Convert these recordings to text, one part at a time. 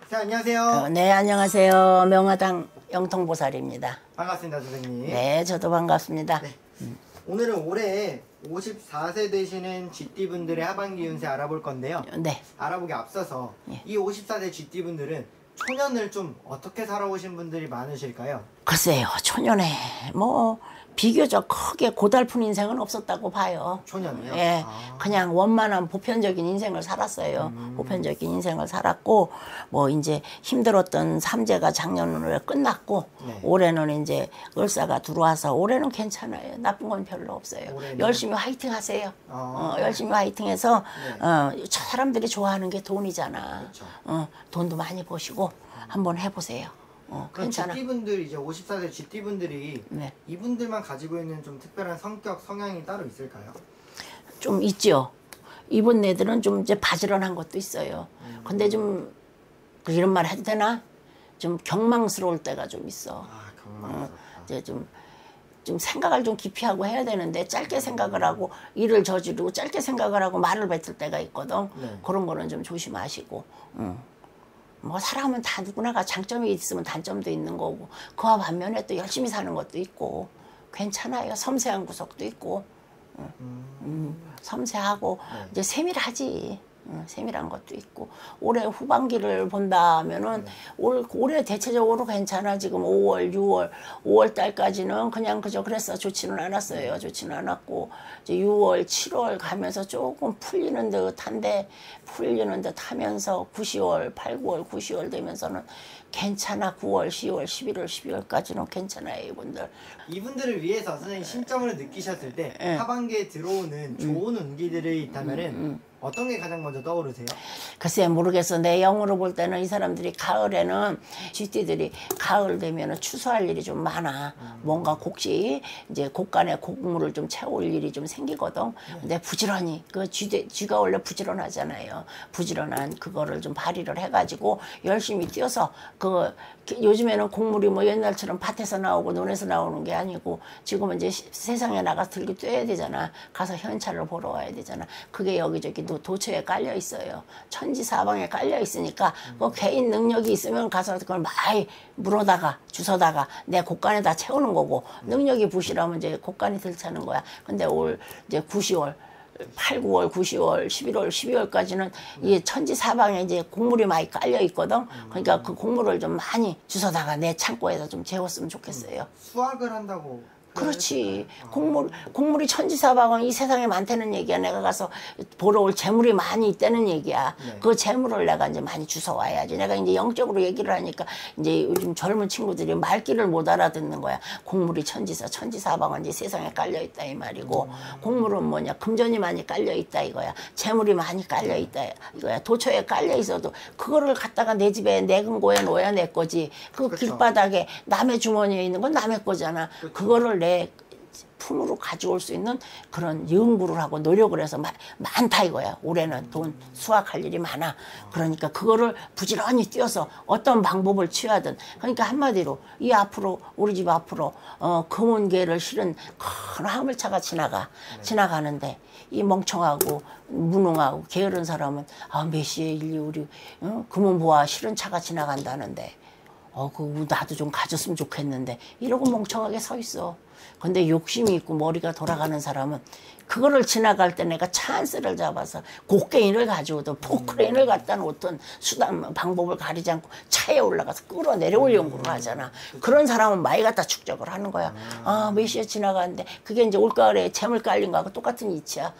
안녕하세요. 네, 안녕하세요. 명화당 영통보살입니다. 반갑습니다, 선생님. 네, 저도 반갑습니다. 네. 오늘은 올해 54세 되시는 쥐띠분들의 하반기 운세 알아볼 건데요. 네. 알아보기 앞서서 예. 이 54세 쥐띠분들은 초년을 좀 어떻게 살아오신 분들이 많으실까요? 글쎄요, 초년에 뭐 비교적 크게 고달픈 인생은 없었다고 봐요. 초년이요? 예, 아. 그냥 원만한 보편적인 인생을 살았어요. 보편적인 인생을 살았고, 뭐 이제 힘들었던 삼재가 작년으로 끝났고, 네. 올해는 이제 을사가 들어와서 올해는 괜찮아요. 나쁜 건 별로 없어요. 올해는? 열심히 화이팅 하세요. 아. 열심히 화이팅해서 네. 사람들이 좋아하는 게 돈이잖아. 그렇죠. 돈도 많이 버시고 한번 해보세요. 그럼 괜찮아. 쥐띠분들, 이제 54세 쥐띠분들이 네. 이분들만 가지고 있는 좀 특별한 성격, 성향이 따로 있을까요? 좀 있죠. 이분 애들은 좀 이제 바지런한 것도 있어요. 근데 좀 이런 말 해도 되나? 좀 경망스러울 때가 좀 있어. 아, 경망스럽다. 이제 좀 생각을 좀 깊이 하고 해야 되는데 짧게 생각을 하고 일을 저지르고 짧게 생각을 하고 말을 뱉을 때가 있거든. 네. 그런 거는 좀 조심하시고. 뭐 사람은 다 누구나가 장점이 있으면 단점도 있는 거고 그와 반면에 또 열심히 사는 것도 있고 괜찮아요. 섬세한 구석도 있고 섬세하고 네. 이제 세밀하지. 세밀한 것도 있고 올해 후반기를 본다면은 올해 대체적으로 괜찮아. 지금 5월, 6월, 5월 달까지는 그냥 그랬어. 좋지는 않았어요. 좋지는 않았고 이제 6월, 7월 가면서 조금 풀리는 듯한데 풀리는 듯하면서 9, 10월, 8, 9월, 9, 10월 되면서는 괜찮아. 9월, 10월, 11월, 12월까지는 괜찮아요, 이분들. 이분들을 위해서 선생님 신점을 느끼셨을 때 예. 하반기에 들어오는 좋은 운기들이 있다면은 어떤 게 가장 먼저 떠오르세요? 글쎄 모르겠어. 내 영으로 볼 때는 이 사람들이 가을에는 쥐띠들이 가을 되면은 추수할 일이 좀 많아. 뭔가 곡식 이제 곡간에 곡물을 좀 채울 일이 좀 생기거든. 근데 부지런히 그 쥐가 원래 부지런하잖아요. 부지런한 그거를 좀 발휘를 해가지고 열심히 뛰어서 요즘에는 곡물이 뭐 옛날처럼 밭에서 나오고 논에서 나오는 게 아니고 지금은 이제 세상에 나가서 들고 뛰어야 되잖아. 가서 현찰을 보러 와야 되잖아. 그게 여기저기 도처에 깔려 있어요. 천지사방에 깔려 있으니까 그 개인 능력이 있으면 가서 그걸 많이 물어다가 주워다가 내 곡간에다 채우는 거고 능력이 부실하면 이제 곡간이 들차는 거야. 근데 올 이제 9, 10월 8, 9월, 9, 10월, 11월, 12월까지는 이 천지사방에 이제 곡물이 많이 깔려 있거든. 그러니까 그 곡물을 좀 많이 주워다가 내 창고에다 좀 채웠으면 좋겠어요. 수확을 한다고. 그렇지. 곡물이 천지사방은 이 세상에 많다는 얘기야. 내가 가서 보러 올 재물이 많이 있다는 얘기야. 네. 그 재물을 내가 이제 많이 주워와야지. 내가 이제 영적으로 얘기를 하니까 이제 요즘 젊은 친구들이 말귀를 못 알아듣는 거야. 곡물이 천지사방은 이제 세상에 깔려 있다 이 말이고 곡물은 뭐냐. 금전이 많이 깔려 있다 이거야. 재물이 많이 깔려 있다 이거야. 도처에 깔려 있어도 그거를 갖다가 내 집에 내 금고에 놓아야 내 거지. 그 그렇죠. 길바닥에 남의 주머니에 있는 건 남의 거잖아. 그렇죠. 그거를 내 품으로 가져올 수 있는 그런 연구를 하고 노력을 해서 많다 이거야. 올해는 돈 수확할 일이 많아. 그러니까 그거를 부지런히 뛰어서 어떤 방법을 취하든 그러니까 한마디로 이 앞으로 우리 집 앞으로 금은개를 실은 큰 화물차가 지나가는데 이 멍청하고 무능하고 게으른 사람은 몇 시에 우리 금은보화 실은 차가 지나간다는데 나도 좀 가졌으면 좋겠는데 이러고 멍청하게 서 있어. 근데 욕심이 있고 머리가 돌아가는 사람은 그거를 지나갈 때 내가 찬스를 잡아서 곡괭이를 가져오든 포크레인을 갖다 놓든 수단 방법을 가리지 않고 차에 올라가서 끌어내려올 연구를 하잖아. 그런 사람은 많이 갖다 축적을 하는 거야. 몇 시에 지나가는데 그게 이제 올가을에 재물 깔린 거하고 똑같은 이치야.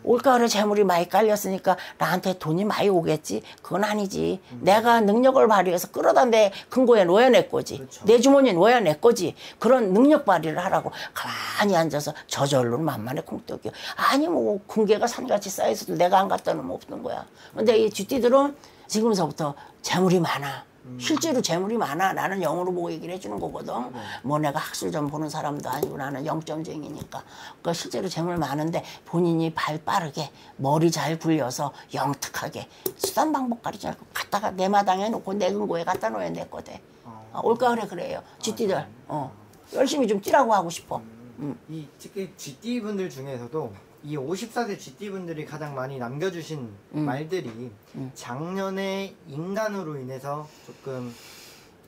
올가을에 재물이 많이 깔렸으니까 나한테 돈이 많이 오겠지. 그건 아니지. 내가 능력을 발휘해서 끌어다 내 금고에 놓아야 내 거지. 그렇죠. 내 주머니에 놓아야 내 거지. 그런 능력 발휘를 하라고. 가만히 앉아서 저절로 만만의 콩떡이요. 아니 뭐 금괴가 산같이 쌓여있어도 내가 안 갖다 놓으면 없는 거야. 근데 이 쥐띠들은 지금서부터 재물이 많아. 실제로 재물이 많아. 나는 영으로 보고 얘기를 해주는 거거든. 뭐 내가 학술 좀 보는 사람도 아니고 나는 영점쟁이니까. 그러니까 실제로 재물 많은데 본인이 발 빠르게 머리 잘 굴려서 영특하게 수단 방법 가리지 않고 갖다가 내 마당에 놓고 내 금고에 갖다 놓아야 내 거대. 올가을에 그래요. 쥐띠들. 열심히 좀 뛰라고 하고 싶어. 이 특히 쥐띠분들 중에서도 이 54세 GT분들이 가장 많이 남겨주신 말들이 작년에 인간으로 인해서 조금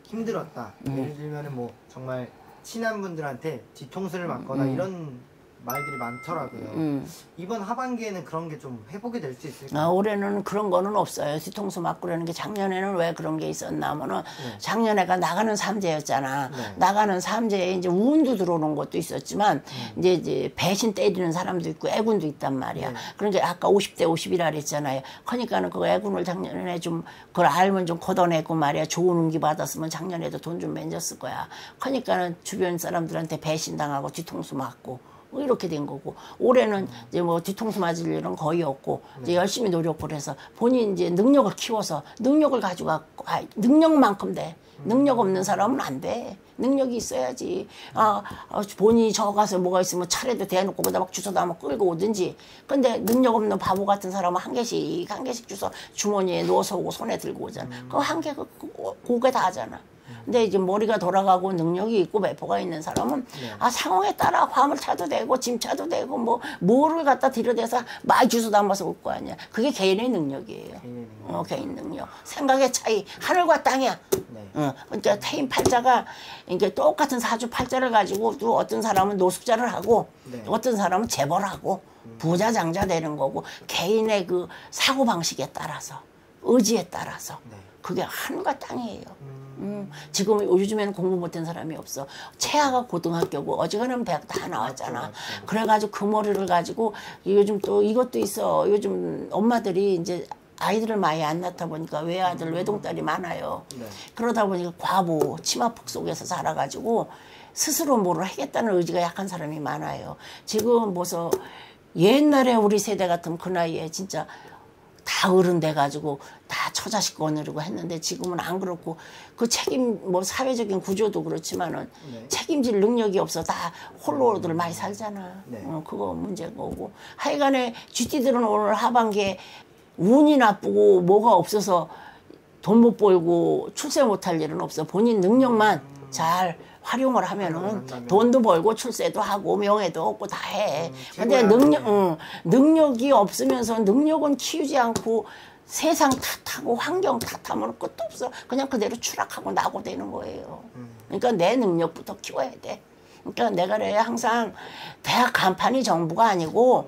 힘들었다. 예를 들면은 뭐 정말 친한 분들한테 뒤통수를 맞거나 이런 말들이 많더라고요. 이번 하반기에는 그런 게 좀 회복이 될 수 있을까요? 올해는 그런 거는 없어요. 뒤통수 맞고 그러는 게 작년에는 왜 그런 게 있었나 하면은 작년에가 나가는 삼재였잖아. 나가는 삼재에 이제 운도 들어오는 것도 있었지만 이제 배신 때리는 사람도 있고 애군도 있단 말이야. 그러니까 아까 50대 50이라 그랬잖아요. 그러니까는 그 애군을 작년에 좀 그걸 알면 좀 걷어내고 말이야. 좋은 운기 받았으면 작년에도 돈 좀 맨졌을 거야. 그러니까는 주변 사람들한테 배신당하고 뒤통수 맞고 뭐 이렇게 된 거고 올해는 이제 뭐 뒤통수 맞을 일은 거의 없고 이제 열심히 노력을 해서 본인 이제 능력을 키워서 능력을 가지고 능력만큼 돼. 능력 없는 사람은 안 돼. 능력이 있어야지. 본인이 저 가서 뭐가 있으면 차례도 대놓고 거기다 막 주워다 막 끌고 오든지. 근데 능력 없는 바보 같은 사람은 한 개씩 주워 주머니에 넣어서 오고 손에 들고 오잖아. 그거 한 개 고개 다 하잖아. 근데 이제 머리가 돌아가고 능력이 있고 배포가 있는 사람은 상황에 따라 화물 차도 되고 짐 차도 되고 뭐를 갖다 들여대서 많이 주워 담아서 올 거 아니야. 그게 개인의 능력이에요. 개인 능력. 생각의 차이. 하늘과 땅이야. 그러니까 태인 팔자가 이게 똑같은 사주 팔자를 가지고 또 어떤 사람은 노숙자를 하고 어떤 사람은 재벌을 하고 부자 장자 되는 거고 개인의 그 사고 방식에 따라서 의지에 따라서 그게 하늘과 땅이에요. 지금 요즘에는 공부 못한 사람이 없어. 최하가 고등학교고 어지간하면 대학 다 나왔잖아. 맞죠. 그래가지고 그 머리를 가지고 요즘 또 이것도 있어. 요즘 엄마들이 이제 아이들을 많이 안 낳다 보니까 외아들 외동딸이 많아요. 그러다 보니까 과부 치마폭 속에서 자라가지고 스스로 뭐를 하겠다는 의지가 약한 사람이 많아요. 지금 뭐서 옛날에 우리 세대 같으면 그 나이에 진짜 다 어른 돼가지고 다 처자식 거느리고 했는데 지금은 안 그렇고 그 책임 뭐 사회적인 구조도 그렇지만은 책임질 능력이 없어 다 홀로들 많이 살잖아. 그거 문제가 오고 하여간에 쥐띠들은 오늘 하반기에 운이 나쁘고 뭐가 없어서 돈 못 벌고 출세 못할 일은 없어. 본인 능력만 잘 활용을 하면은 돈도 벌고 출세도 하고 명예도 얻고 다 해. 근데 능력이 없으면서 능력은 키우지 않고 세상 탓하고 환경 탓하면 끝도 없어. 그냥 그대로 추락하고 나고 되는 거예요. 그러니까 내 능력부터 키워야 돼. 그러니까 내가 그래 항상 대학 간판이 정부가 아니고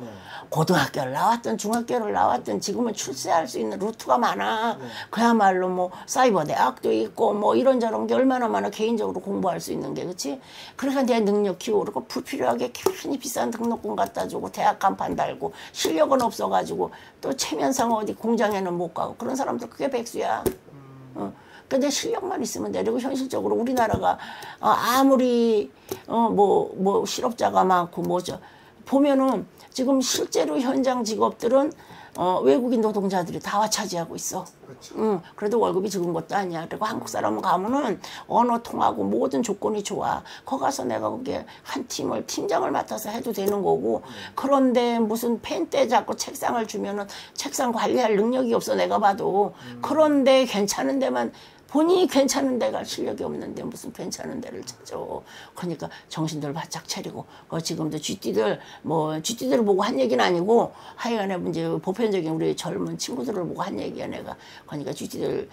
고등학교를 나왔든 중학교를 나왔든 지금은 출세할 수 있는 루트가 많아. 그야말로 뭐 사이버 대학도 있고 뭐 이런저런 게 얼마나 많아. 개인적으로 공부할 수 있는 게 그렇지. 그러니까 내 능력 키우고 불필요하게 괜히 비싼 등록금 갖다 주고 대학 간판 달고 실력은 없어가지고 또 체면상 어디 공장에는 못 가고 그런 사람들 그게 백수야. 근데 실력만 있으면 돼. 그리고 현실적으로 우리나라가 아무리 뭐 실업자가 많고 뭐죠 보면은 지금 실제로 현장 직업들은 외국인 노동자들이 다 차지하고 있어. 그렇죠. 그래도 월급이 적은 것도 아니야. 그리고 한국 사람은 가면은 언어 통하고 모든 조건이 좋아. 거기 가서 내가 그게 한 팀을 팀장을 맡아서 해도 되는 거고. 그런데 무슨 펜대 잡고 책상을 주면은 책상 관리할 능력이 없어 내가 봐도. 그런데 괜찮은 데만 본인이 괜찮은 데가 실력이 없는데 무슨 괜찮은 데를 찾아. 그러니까 정신들 바짝 차리고 지금도 쥐띠들 쥐띠들을 보고 한 얘기는 아니고 하여간에 이제 보편적인 우리 젊은 친구들을 보고 한 얘기야 내가. 그러니까 쥐띠들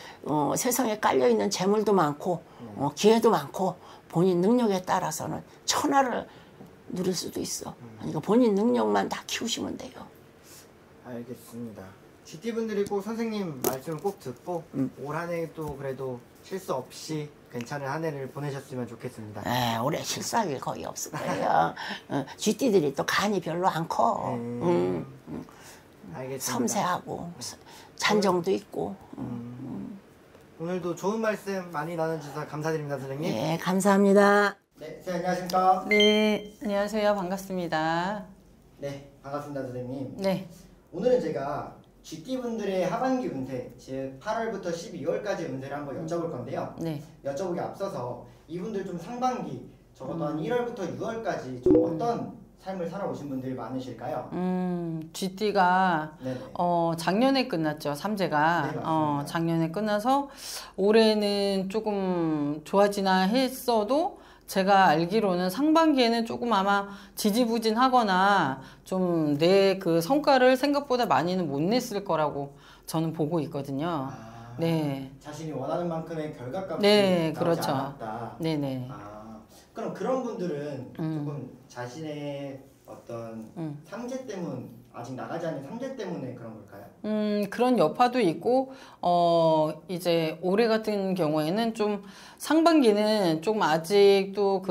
세상에 깔려있는 재물도 많고 기회도 많고 본인 능력에 따라서는 천하를 누릴 수도 있어. 그러니까 본인 능력만 다 키우시면 돼요. 알겠습니다. GT분들이 꼭 선생님 말씀을 꼭 듣고 올 한 해 또 그래도 실수 없이 괜찮은 한 해를 보내셨으면 좋겠습니다. 올해 실수할 일 거의 없을 거예요. GT들이 또 간이 별로 안 커. 알겠습니다. 섬세하고 잔정도 있고. 오늘도 좋은 말씀 많이 나눠주셔서 감사드립니다, 선생님. 네, 감사합니다. 네, 안녕하십니까? 네, 안녕하세요. 반갑습니다. 네, 반갑습니다, 선생님. 네. 오늘은 제가 GT분들의 하반기 운세, 즉 8월부터 12월까지 운세를 한번 여쭤볼 건데요. 네. 여쭤보기 앞서서 이분들 좀 상반기, 적어도 한 1월부터 6월까지 좀 어떤 삶을 살아오신 분들이 많으실까요? GT가 작년에 끝났죠. 삼재가. 네, 작년에 끝나서 올해는 조금 좋아지나 했어도 제가 알기로는 상반기에는 조금 아마 지지부진하거나 좀 내 그 성과를 생각보다 많이는 못 냈을 거라고 저는 보고 있거든요. 네. 자신이 원하는 만큼의 결과값이 네, 나오지 그렇죠. 않았다. 네네. 그럼 그런 분들은 조금 자신의 어떤 상제 때문, 아직 나가지 않은 상제 때문에 그런 걸까요? 그런 여파도 있고, 이제 올해 같은 경우에는 좀 상반기는 조금 아직도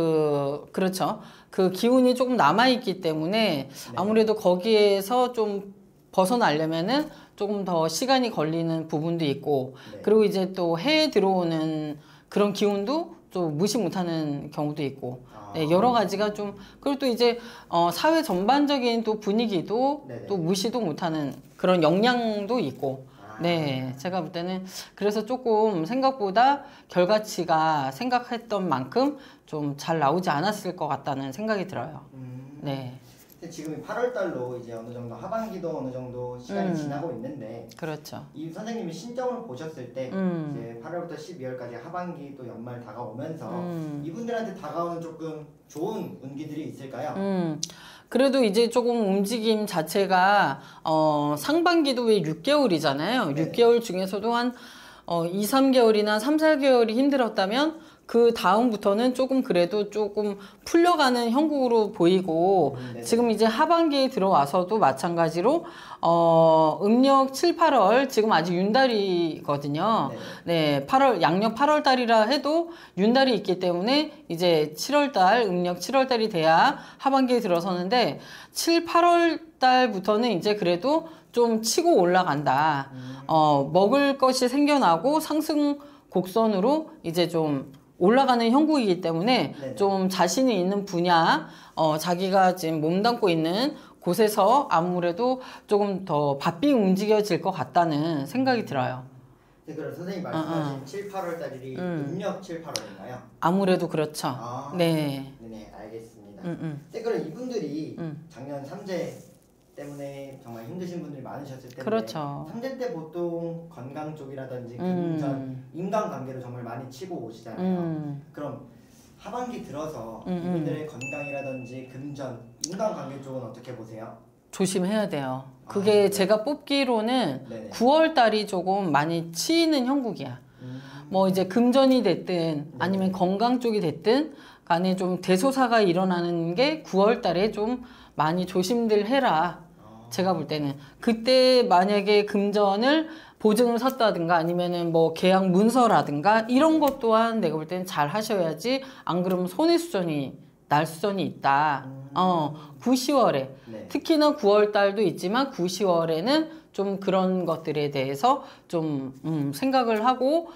그렇죠. 그 기운이 조금 남아있기 때문에 아무래도 거기에서 좀 벗어나려면은 조금 더 시간이 걸리는 부분도 있고, 그리고 이제 또 해에 들어오는 그런 기운도 좀 무시 못하는 경우도 있고, 네, 여러 가지가 좀, 그리고 또 이제 사회 전반적인 또 분위기도 또 무시도 못하는 그런 역량도 있고, 네, 제가 볼 때는 그래서 조금 생각보다 결과치가 생각했던 만큼 좀 잘 나오지 않았을 것 같다는 생각이 들어요. 네. 지금 8월 달로 이제 어느 정도 하반기도 어느 정도 시간이 지나고 있는데, 그렇죠. 이 선생님이 신점을 보셨을 때 이제 8월부터 12월까지 하반기 또 연말 다가오면서 이분들한테 다가오는 조금 좋은 운기들이 있을까요? 그래도 이제 조금 움직임 자체가 상반기도 왜 6개월이잖아요. 6개월 중에서도 한 2, 3개월이나 3, 4개월이 힘들었다면 그 다음부터는 조금 그래도 조금 풀려가는 형국으로 보이고 지금 이제 하반기에 들어와서도 마찬가지로 음력 7, 8월 지금 아직 윤달이거든요. 네, 8월 양력 8월 달이라 해도 윤달이 있기 때문에 이제 7월 달 음력 7월 달이 돼야 하반기에 들어서는데 7, 8월 달부터는 이제 그래도 좀 치고 올라간다. 먹을 것이 생겨나고 상승 곡선으로 이제 좀 올라가는 형국이기 때문에 좀 자신이 있는 분야, 자기가 지금 몸담고 있는 곳에서 아무래도 조금 더 바삐 움직여질 것 같다는 생각이 들어요. 네, 그럼 선생님 말씀하신 7, 8월 달이 음력 7, 8월인가요? 아무래도 그렇죠. 네. 네, 알겠습니다. 네, 그럼 이분들이 작년 삼재 때문에 정말 힘드신 분들이 많으셨을 텐데, 그렇죠. 삼재 때 보통 건강 쪽이라든지 금전, 인간관계로 정말 많이 치고 오시잖아요. 그럼 하반기 들어서 이분들의 건강이라든지 금전, 인간관계 쪽은 어떻게 보세요? 조심해야 돼요. 그게 제가 뽑기로는 9월 달이 조금 많이 치이는 형국이야. 뭐 이제 금전이 됐든 아니면 건강 쪽이 됐든 간에 좀 대소사가 일어나는 게 9월 달에 좀 많이 조심들 해라. 제가 볼 때는 그때 만약에 금전을 보증을 섰다든가 아니면은 뭐 계약 문서라든가 이런 것 또한 내가 볼 때는 잘 하셔야지 안 그러면 손해수전이 날 수전이 있다. 9, 10월에 특히나 9월 달도 있지만 9, 10월에는 좀 그런 것들에 대해서 좀 생각을 하고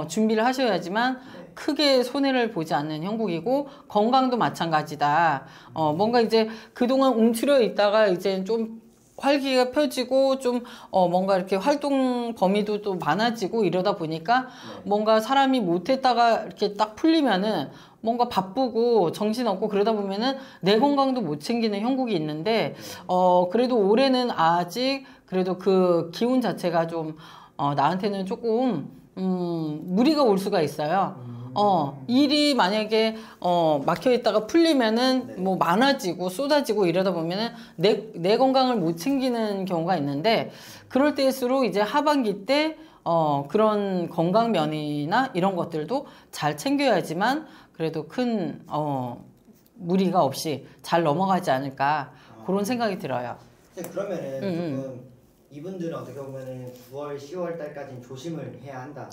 준비를 하셔야지만 크게 손해를 보지 않는 형국이고 건강도 마찬가지다. 뭔가 이제 그동안 움츠려 있다가 이제 좀 활기가 펴지고 좀 뭔가 이렇게 활동 범위도 또 많아지고 이러다 보니까 뭔가 사람이 못했다가 이렇게 딱 풀리면은 뭔가 바쁘고 정신없고 그러다 보면은 내 건강도 못 챙기는 형국이 있는데 그래도 올해는 아직 그래도 그 기운 자체가 좀 나한테는 조금 무리가 올 수가 있어요. 일이 만약에 막혀 있다가 풀리면은 뭐 많아지고 쏟아지고 이러다 보면은 내 건강을 못 챙기는 경우가 있는데 그럴 때일수록 이제 하반기 때 그런 건강 면이나 이런 것들도 잘 챙겨야지만 그래도 큰 무리가 없이 잘 넘어가지 않을까 그런 생각이 들어요. 그러면은 조금 이분들은 어떻게 보면은 9월, 10월 달까지는 조심을 해야 한다.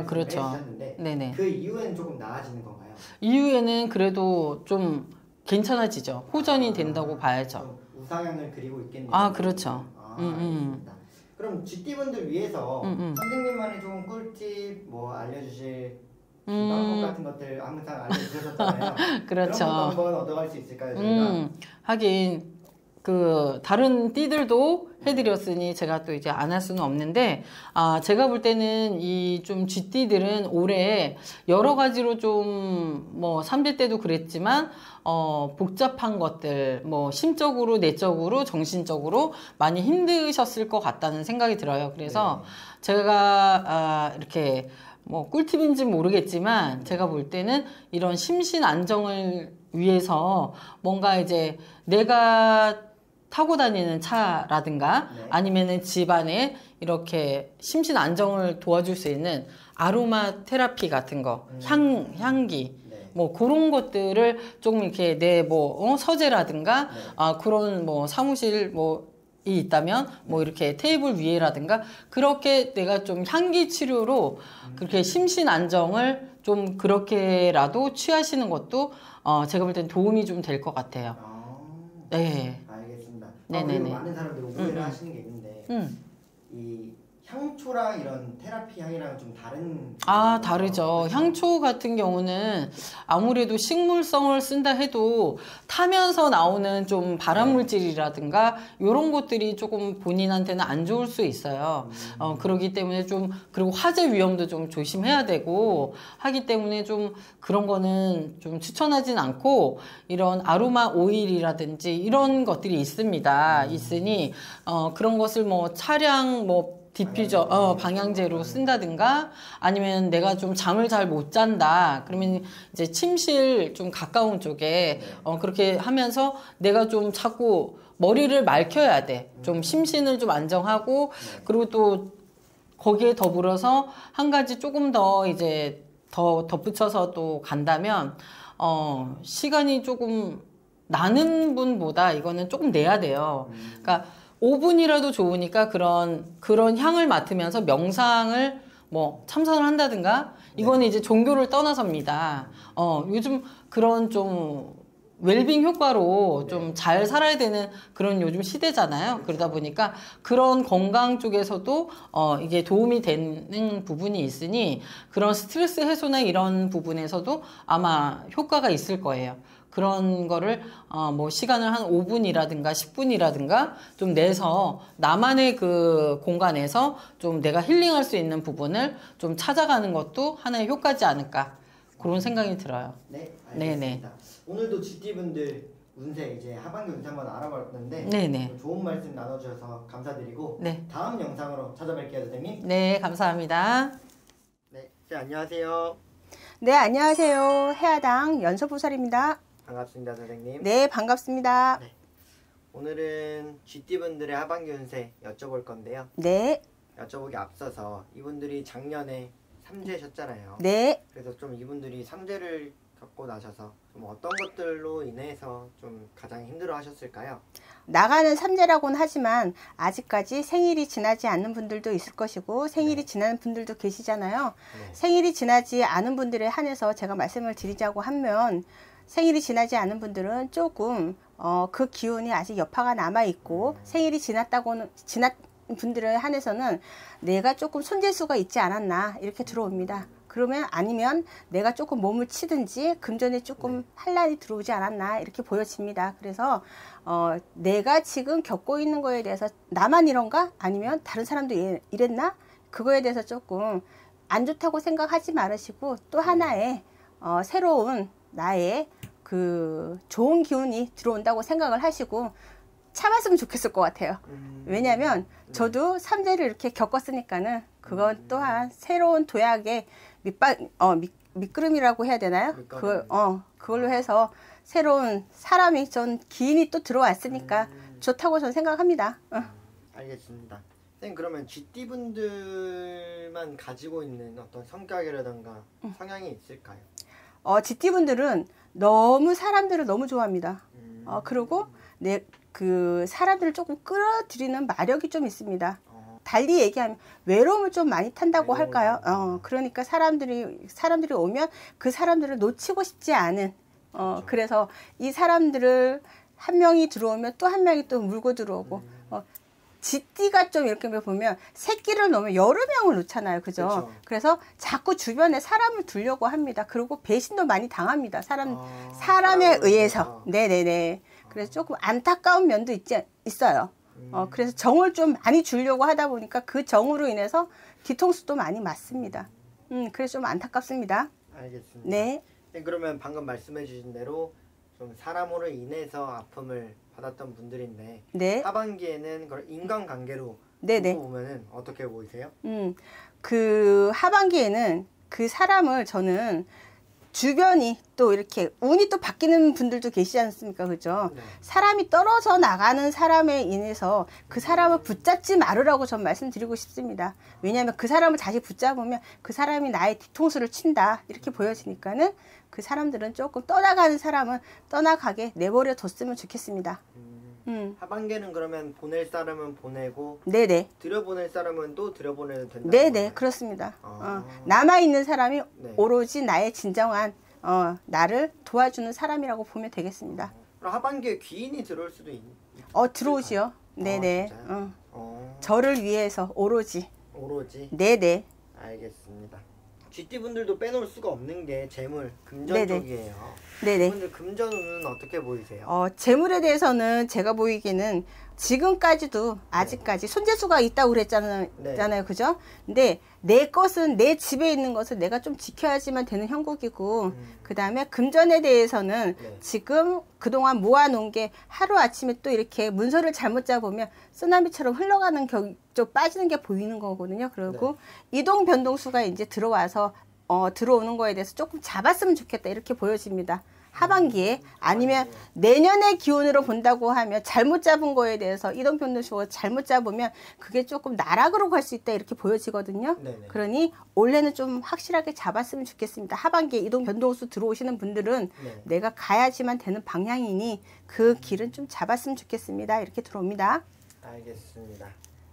그렇죠. 해주셨는데 네네. 그 이후에는 조금 나아지는 건가요? 이후에는 그래도 좀 괜찮아지죠. 호전이 된다고 봐야죠. 우상향을 그리고 있겠네요. 그렇죠. 알겠습니다. 그럼 GT분들 위해서 선생님만의 조금 꿀팁 뭐 알려주실 방법 같은 것들 항상 알려주셨잖아요. 그렇죠. 그런 거 한번 얻어갈 수 있을까요? 저희가? 하긴 그 다른 띠들도 해드렸으니 제가 또 이제 안 할 수는 없는데 제가 볼 때는 이 좀 쥐띠들은 올해 여러 가지로 좀 뭐 3대 때도 그랬지만 복잡한 것들 뭐 심적으로 내적으로 정신적으로 많이 힘드셨을 것 같다는 생각이 들어요. 그래서 제가 이렇게 뭐 꿀팁인지 모르겠지만 제가 볼 때는 이런 심신 안정을 위해서 뭔가 이제 내가 타고 다니는 차라든가 네. 아니면은 집안에 이렇게 심신 안정을 도와줄 수 있는 아로마 테라피 같은 거, 향기 네. 뭐 그런 것들을 조금 이렇게 내 뭐 서재라든가 네. 그런 뭐 사무실 뭐 이 있다면 뭐 이렇게 테이블 위에라든가 그렇게 내가 좀 향기 치료로 그렇게 심신 안정을 좀 그렇게라도 취하시는 것도 제가 볼 땐 도움이 좀 될 것 같아요. 아, 네. 알겠습니다. 네네네. 그리고 많은 사람들이 오해를 하시는 게 있는데 이 향초랑 이런 테라피 향이랑 좀 다른 다르죠. 향초 같은 경우는 아무래도 식물성을 쓴다 해도 타면서 나오는 좀 발암물질이라든가 이런 것들이 조금 본인한테는 안 좋을 수 있어요. 그렇기 때문에 좀 그리고 화재 위험도 좀 조심해야 되고 하기 때문에 좀 그런 거는 좀 추천하진 않고 이런 아로마 오일이라든지 이런 것들이 있습니다. 있으니 그런 것을 뭐 차량 뭐 디퓨저, 방향제로 쓴다든가 아니면 내가 좀 잠을 잘 못 잔다. 그러면 이제 침실 좀 가까운 쪽에 그렇게 하면서 내가 좀 자꾸 머리를 맑혀야 돼. 좀 심신을 좀 안정하고 그리고 또 거기에 더불어서 한 가지 조금 더 이제 더 덧붙여서 또 간다면 시간이 조금 나는 분보다 이거는 조금 내야 돼요. 그러니까 5분이라도 좋으니까 그런 향을 맡으면서 명상을 뭐 참선을 한다든가 이거는 이제 종교를 떠나서입니다. 요즘 그런 좀 웰빙 효과로 좀 잘 살아야 되는 그런 요즘 시대잖아요. 그러다 보니까 그런 건강 쪽에서도 이게 도움이 되는 부분이 있으니 그런 스트레스 해소나 이런 부분에서도 아마 효과가 있을 거예요. 그런 거를 뭐 시간을 한 5분이라든가 10분이라든가 좀 내서 나만의 그 공간에서 좀 내가 힐링할 수 있는 부분을 좀 찾아가는 것도 하나의 효과지 않을까 그런 생각이 들어요. 네, 네네. 알겠습니다. 오늘도 GT분들 운세 이제 하반기 운세 한번 알아봤는데 네네. 좋은 말씀 나눠주셔서 감사드리고 네. 다음 영상으로 찾아뵐게요, 선생님. 네, 감사합니다. 네, 안녕하세요. 네, 안녕하세요. 해아당 연서보살입니다. 반갑습니다, 선생님. 네, 반갑습니다. 네. 오늘은 GT분들의 하반기 운세 여쭤볼 건데요. 네, 여쭤보기 앞서서 이분들이 작년에 삼재셨잖아요. 네. 그래서 좀 이분들이 삼재를 겪고 나셔서 좀 어떤 것들로 인해서 좀 가장 힘들어 하셨을까요? 나가는 삼재라고는 하지만 아직까지 생일이 지나지 않는 분들도 있을 것이고 생일이 지나는 분들도 계시잖아요. 네. 생일이 지나지 않은 분들에 한해서 제가 말씀을 드리자고 하면 생일이 지나지 않은 분들은 조금 그 기운이 아직 여파가 남아 있고 생일이 지났다고는 지난 분들에 한해서는 내가 조금 손재수가 있지 않았나 이렇게 들어옵니다. 그러면 아니면 내가 조금 몸을 치든지 금전에 조금 한란이 들어오지 않았나 이렇게 보여집니다. 그래서 내가 지금 겪고 있는 거에 대해서 나만 이런가? 아니면 다른 사람도 이랬나? 그거에 대해서 조금 안 좋다고 생각하지 말으시고 또 하나의 새로운 나의 그 좋은 기운이 들어온다고 생각을 하시고 참았으면 좋겠을 것 같아요. 왜냐하면 저도 삼재를 이렇게 겪었으니까는 그건 또한 새로운 도약의 밑그림이라고 해야 되나요? 그걸로 해서 새로운 사람이 전 기인이 또 들어왔으니까 좋다고 저는 생각합니다. 알겠습니다. 선생님 그러면 GT분들만 가지고 있는 어떤 성격이라던가 성향이 있을까요? GT분들은 너무 사람들을 너무 좋아합니다. 그리고 그 사람들을 조금 끌어들이는 마력이 좀 있습니다. 달리 얘기하면 외로움을 좀 많이 탄다고 할까요? 그러니까 사람들이 오면 그 사람들을 놓치고 싶지 않은 그래서 이 사람들을 한 명이 들어오면 또 한 명이 또 물고 들어오고 쥐띠가 좀 이렇게 보면 새끼를 놓으면 여러 명을 놓잖아요. 그죠? 그렇죠. 그래서 자꾸 주변에 사람을 두려고 합니다. 그리고 배신도 많이 당합니다. 사람에 사람을 의해서. 위해서. 네네네. 그래서 조금 안타까운 면도 있어요. 그래서 정을 좀 많이 주려고 하다 보니까 그 정으로 인해서 뒤통수도 많이 맞습니다. 그래서 좀 안타깝습니다. 알겠습니다. 네. 그러면 방금 말씀해 주신 대로 좀 사람으로 인해서 아픔을 받았던 분들인데 네. 하반기에는 그걸 인간관계로 네네. 두고 보면은 어떻게 보이세요? 그 하반기에는 그 사람을 저는 주변이 또 이렇게 운이 또 바뀌는 분들도 계시지 않습니까? 그죠? 네. 사람이 떨어져 나가는 사람에 인해서 그 사람을 붙잡지 말으라고 전 말씀드리고 싶습니다. 왜냐하면 그 사람을 다시 붙잡으면 그 사람이 나의 뒤통수를 친다. 이렇게 보여지니까는 그 사람들은 조금 떠나가는 사람은 떠나가게 내버려 뒀으면 좋겠습니다. 하반기는 그러면 보낼 사람은 보내고 네네. 들여보낼 사람은 또 들여보내도 된다. 네네. 그렇습니다. 남아있는 사람이 네. 오로지 나의 진정한 나를 도와주는 사람이라고 보면 되겠습니다. 그럼 하반기에 귀인이 들어올 수도 들어오지요. 네네. 진짜요? 저를 위해서 오로지. 오로지. 네네. 알겠습니다. GT분들도 빼놓을 수가 없는 게 재물, 금전 네네. 쪽이에요. 네네. 이분들 금전운은 어떻게 보이세요? 재물에 대해서는 제가 보이기에는 지금까지도 아직까지 손재수가 있다고 그랬잖아요. 네. 그죠? 근데 내 것은 내 집에 있는 것을 내가 좀 지켜야지만 되는 형국이고 그 다음에 금전에 대해서는 네. 지금 그동안 모아놓은 게 하루아침에 또 이렇게 문서를 잘못 잡으면 쓰나미처럼 흘러가는 좀 빠지는 게 보이는 거거든요. 그리고 이동 변동수가 이제 들어와서 들어오는 거에 대해서 조금 잡았으면 좋겠다 이렇게 보여집니다. 하반기에 아니면 내년의 기운으로 본다고 하면 잘못 잡은 거에 대해서 이동 변동수가 잘못 잡으면 그게 조금 나락으로 갈 수 있다 이렇게 보여지거든요. 네네. 그러니 올해는 좀 확실하게 잡았으면 좋겠습니다. 하반기에 이동 변동수 들어오시는 분들은 네. 내가 가야지만 되는 방향이니 그 길은 좀 잡았으면 좋겠습니다. 이렇게 들어옵니다. 알겠습니다.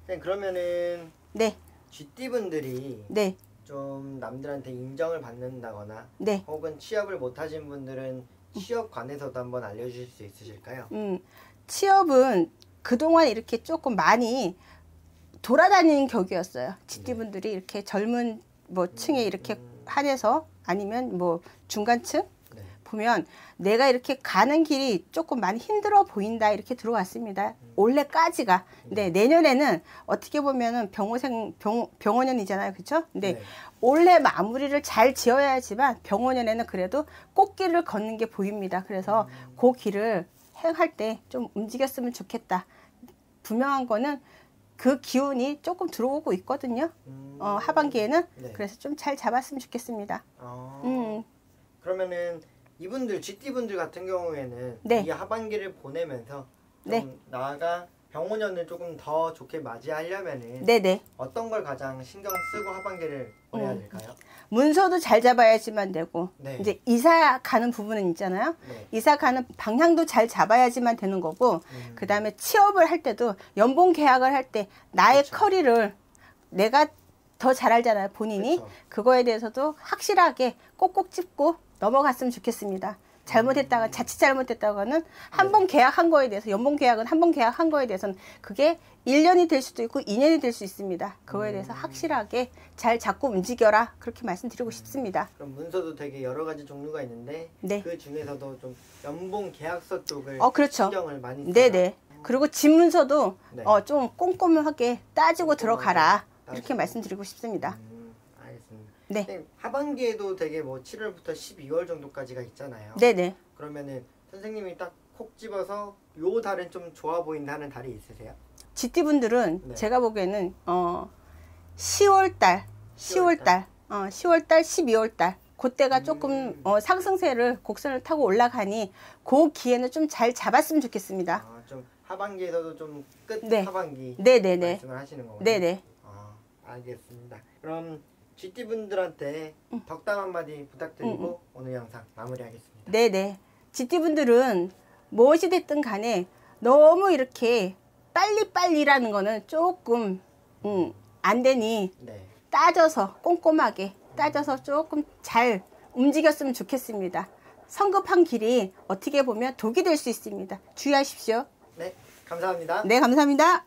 네, 그러면은 네, GT분들이 네, 좀 남들한테 인정을 받는다거나 네. 혹은 취업을 못하신 분들은 취업 관해서도 한번 알려주실 수 있으실까요? 취업은 그동안 이렇게 조금 많이 돌아다니는 격이었어요. GT분들이 이렇게 젊은 층에 이렇게 한해서 아니면 중간층 네. 보면 내가 이렇게 가는 길이 조금 많이 힘들어 보인다 이렇게 들어왔습니다. 올해까지가. 근데 내년에는 어떻게 보면은 병원년이잖아요. 그렇죠? 근데 네. 올해 마무리를 잘 지어야지만 병원년에는 그래도 꽃길을 걷는 게 보입니다. 그래서 그 길을 행할 때 좀 움직였으면 좋겠다. 분명한 거는 그 기운이 조금 들어오고 있거든요. 하반기에는. 네. 그래서 좀 잘 잡았으면 좋겠습니다. 그러면은 이분들 GT분들 같은 경우에는 네. 이 하반기를 보내면서 좀 네. 나아가 병원년을 조금 더 좋게 맞이하려면은 네네. 어떤 걸 가장 신경 쓰고 하반기를 보내야 될까요? 문서도 잘 잡아야지만 되고 네. 이제 이사 가는 부분은 있잖아요. 네. 이사 가는 방향도 잘 잡아야지만 되는 거고 그 다음에 취업을 할 때도 연봉 계약을 할 때 나의 그쵸. 커리를 내가 더 잘 알잖아요. 본인이. 그쵸. 그거에 대해서도 확실하게 꼭꼭 찝고 넘어갔으면 좋겠습니다. 잘못했다가 자칫 잘못했다가는 한 번 계약한 거에 대해서 연봉 계약은 한 번 계약한 거에 대해서는 그게 1년이 될 수도 있고 2년이 될 수 있습니다. 그거에 대해서 확실하게 잘 잡고 움직여라 그렇게 말씀드리고 싶습니다. 그럼 문서도 되게 여러 가지 종류가 있는데 네. 그 중에서도 좀 연봉 계약서 쪽을 그렇죠. 신경을 많이 써라. 네네. 그리고 집문서도 네. 좀 꼼꼼하게 따지고 꼼꼼하게 들어가라 이렇게 따지고. 말씀드리고 싶습니다. 알겠습니다. 네. 선생님, 하반기에도 되게 7월부터 12월 정도까지가 있잖아요. 네네. 그러면은 선생님이 딱 콕 집어서 요 달은 좀 좋아 보인다는 달이 있으세요? GT분들은 네. 제가 보기에는 10월달, 10월달, 12월달 그때가 조금 상승세를 곡선을 타고 올라가니 그 기회는 좀 잘 잡았으면 좋겠습니다. 좀 하반기에서도 좀 끝 네. 하반기 네네네. 말씀을 하시는 거군요. 네네. 알겠습니다. 그럼 GT분들한테 덕담 한마디 부탁드리고 오늘 영상 마무리하겠습니다. 네네. GT분들은 무엇이 됐든 간에 너무 이렇게 빨리빨리라는 거는 조금 안 되니 네. 따져서 꼼꼼하게 따져서 조금 잘 움직였으면 좋겠습니다. 성급한 길이 어떻게 보면 독이 될 수 있습니다. 주의하십시오. 네, 감사합니다. 네, 감사합니다.